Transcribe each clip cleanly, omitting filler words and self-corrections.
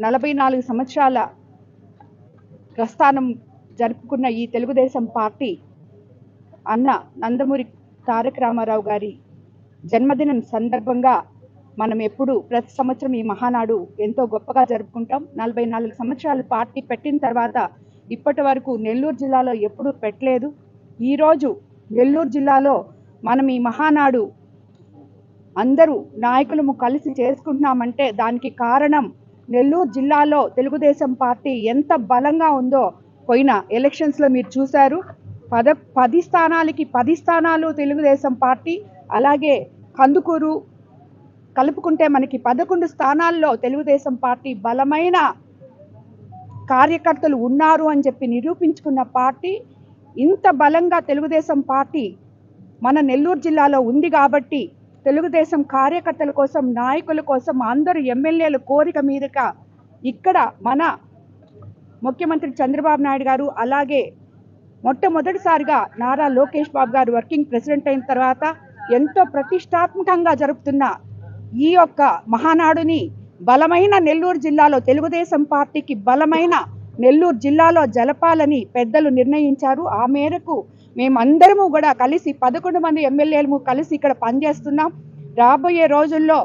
44 సంవత్సరాల ప్రస్థానం జరుపుకున్న ఈ తెలుగుదేశం పార్టీ అన్న నందమూరి తారక రామారావు గారి జన్మదినం సందర్భంగా మనం ఎప్పుడు ప్రతి సంవత్సరం ఈ మహానాడు ఎంతో గొప్పగా జరుపుకుంటాం. 44 సంవత్సరాల పార్టీ పెట్టిన తర్వాత ఇప్పటి వరకు నెల్లూరు జిల్లాలో ఎప్పుడూ పెట్టలేదు. ఈరోజు నెల్లూరు జిల్లాలో మనం ఈ మహానాడు అందరూ నాయకులము కలిసి చేసుకుంటున్నామంటే దానికి కారణం నెల్లూరు జిల్లాలో తెలుగుదేశం పార్టీ ఎంత బలంగా ఉందో పోయిన ఎలక్షన్స్లో మీరు చూశారు. 10 స్థానాలకి 10 స్థానాలు తెలుగుదేశం పార్టీ, అలాగే కందుకూరు కలుపుకుంటే మనకి 11 స్థానాల్లో తెలుగుదేశం పార్టీ బలమైన కార్యకర్తలు ఉన్నారు అని చెప్పి నిరూపించుకున్న పార్టీ. ఇంత బలంగా తెలుగుదేశం పార్టీ మన నెల్లూరు జిల్లాలో ఉంది కాబట్టి తెలుగుదేశం కార్యకర్తల కోసం, నాయకుల కోసం, అందరు ఎమ్మెల్యేల కోరిక మీదగా ఇక్కడ మన ముఖ్యమంత్రి చంద్రబాబు నాయుడు గారు, అలాగే మొట్టమొదటిసారిగా నారా లోకేష్ బాబు గారు వర్కింగ్ ప్రెసిడెంట్ అయిన తర్వాత ఎంతో ప్రతిష్టాత్మకంగా జరుపుతున్న ఈ యొక్క మహానాడుని బలమైన నెల్లూరు జిల్లాలో తెలుగుదేశం పార్టీకి బలమైన నెల్లూరు జిల్లాలో జలపాలని పెద్దలు నిర్ణయించారు. ఆ మేరకు మేమందరము కూడా కలిసి 11 మంది ఎమ్మెల్యేలు కలిసి ఇక్కడ పనిచేస్తున్నాం. రాబోయే రోజుల్లో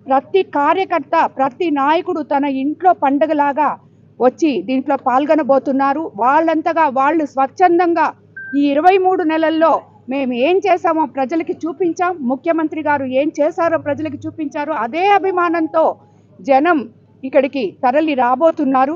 ప్రతి కార్యకర్త, ప్రతి నాయకుడు తన ఇంట్లో పండుగలాగా వచ్చి దీంట్లో పాల్గొనబోతున్నారు. వాళ్ళంతగా వాళ్ళు స్వచ్ఛందంగా ఈ 23 నెలల్లో మేము ఏం చేశామో ప్రజలకి చూపించాం, ముఖ్యమంత్రి గారు ఏం చేశారో ప్రజలకి చూపించారు. అదే అభిమానంతో జనం ఇక్కడికి తరలి రాబోతున్నారు.